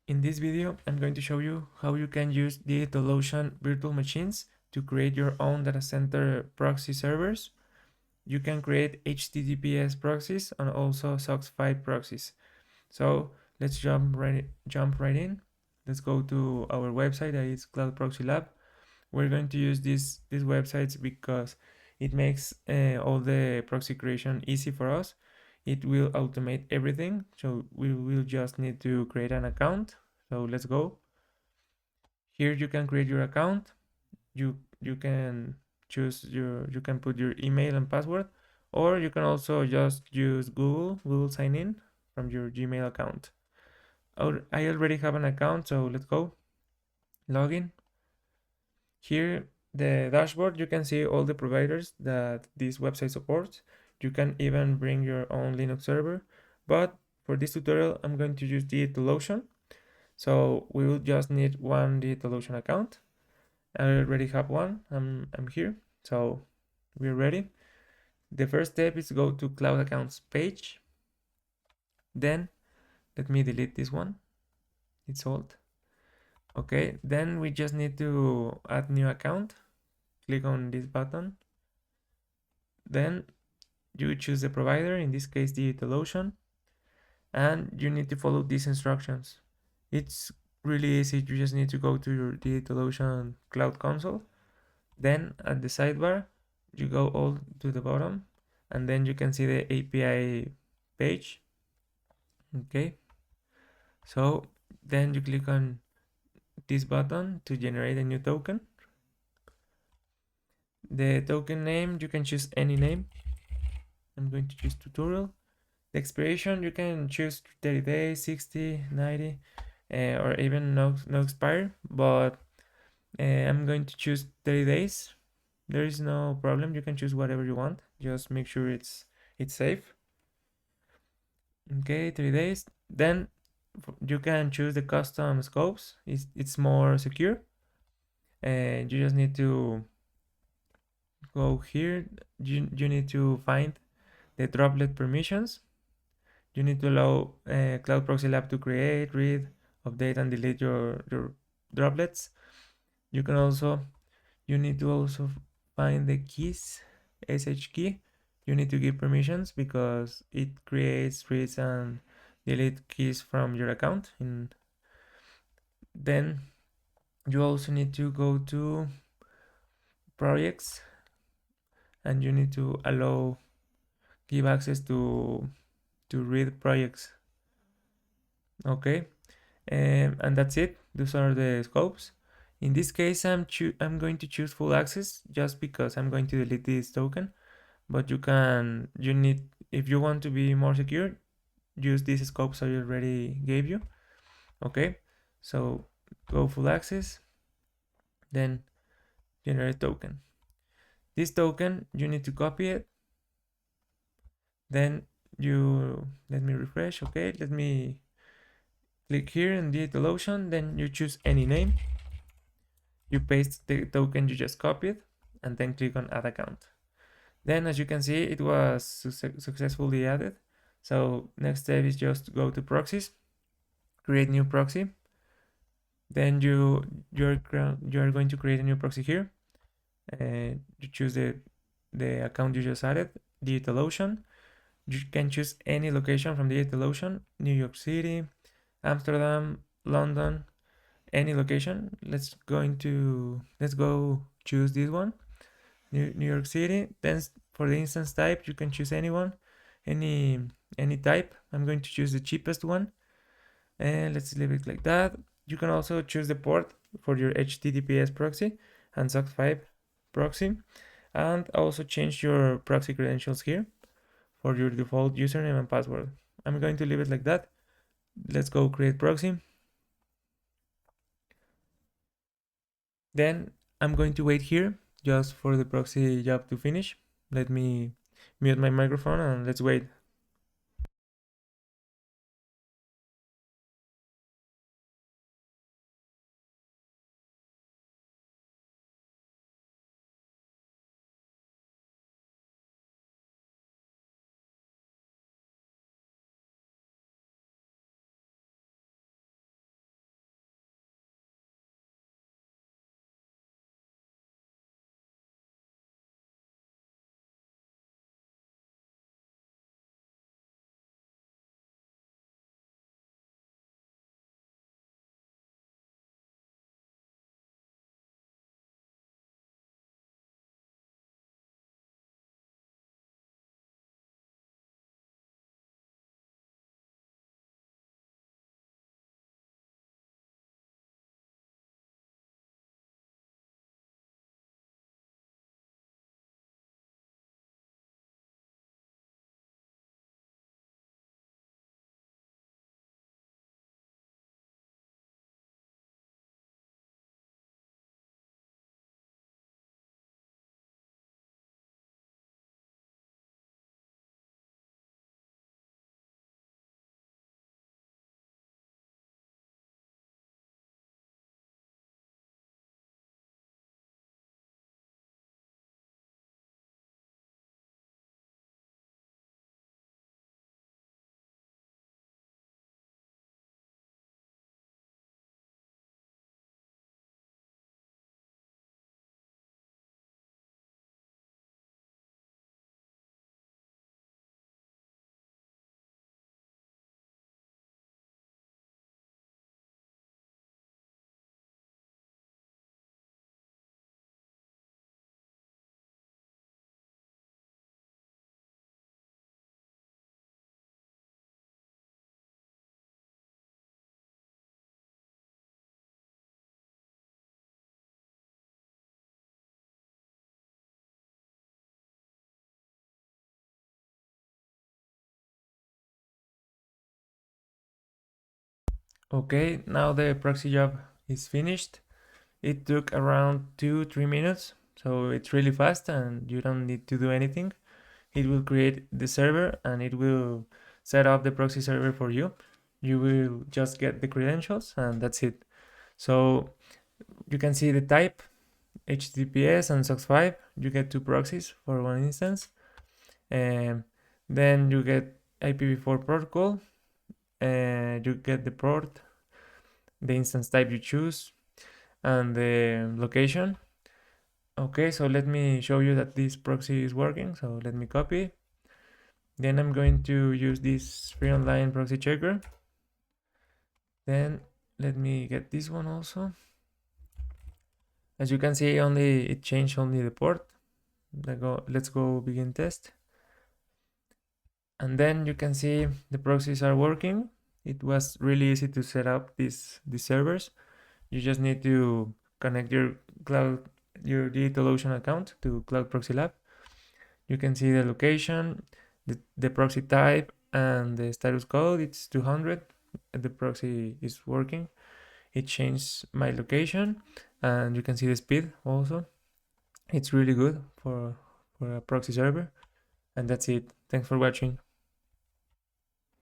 In this video, I'm going to show you how you can use DigitalOcean virtual machines to create your own data center proxy servers. You can create HTTPS proxies and also SOCKS 5 proxies. So let's jump right in. Let's go to our website, that is Cloud Proxy Lab. We're going to use these websites because it makes all the proxy creation easy for us. It will automate everything, so we will just need to create an account. So let's go. Here you can create your account. You can you can put your email and password, or you can also just use Google sign in from your Gmail account. I already have an account, so let's go. Login. Here, the dashboard, you can see all the providers that this website supports. You can even bring your own Linux server, but for this tutorial, I'm going to use DigitalOcean. So we will just need one DigitalOcean account. I already have one. I'm here. So we're ready. The first step is to go to Cloud Accounts page. Then let me delete this one. It's old. Okay, then we just need to add new account. Click on this button. Then you choose the provider, in this case DigitalOcean, and you need to follow these instructions. It's really easy. You just need to go to your DigitalOcean Cloud Console. Then at the sidebar, you go all to the bottom, and then you can see the API page. Okay, so then you click on this button to generate a new token. The token name, you can choose any name. I'm going to choose tutorial. The expiration, you can choose 30 days, 60, 90, or even no expire, but I'm going to choose 30 days. There is no problem. You can choose whatever you want. Just make sure it's safe. Okay, 3 days. Then you can choose the custom scopes. It's more secure. And you just need to go here. You need to find the droplet permissions. You need to allow Cloud Proxy Lab to create, read, update, and delete your droplets. You need to also find the keys, SH key. You need to give permissions because it creates, reads, and delete keys from your account. And then you also need to go to projects, and you need to give access to read projects. Okay, and that's it. Those are the scopes. In this case, I'm going to choose full access just because I'm going to delete this token. But you need, if you want to be more secure, use these scopes I already gave you. Okay, so go full access, then generate token. This token, you need to copy it. Then let me refresh. Okay, let me click here in DigitalOcean. Then you choose any name. You paste the token you just copied, and then click on add account. Then as you can see, it was successfully added. So next step is just go to proxies, create new proxy. Then you're going to create a new proxy here. You choose the account you just added, DigitalOcean. You can choose any location from DigitalOcean, New York City, Amsterdam, London, any location. Let's go choose this one, New York City. Then for the instance type, you can choose anyone, any type. I'm going to choose the cheapest one, and let's leave it like that. You can also choose the port for your HTTPS proxy and SOCKS 5 proxy, and also change your proxy credentials here for your default username and password. I'm going to leave it like that. Let's go create proxy. Then I'm going to wait here just for the proxy job to finish. Let me mute my microphone and let's wait. Okay, now the proxy job is finished. It took around 2-3 minutes, so it's really fast and you don't need to do anything. It will create the server and it will set up the proxy server for you. You will just get the credentials and that's it. So you can see the type, HTTPS and SOX5. You get 2 proxies for one instance. And then you get IPv4 protocol, and you get the port, the instance type you choose, and the location. Okay, so let me show you that this proxy is working. So let me copy. Then I'm going to use this free online proxy checker. Then let me get this one also. As you can see, it changed only the port. Let's go begin test. And then you can see the proxies are working. It was really easy to set up these servers. You just need to connect your DigitalOcean account to Cloud Proxy Lab. You can see the location, the proxy type, and the status code. It's 200. The proxy is working. It changed my location, and you can see the speed also. It's really good for a proxy server. And that's it. Thanks for watching.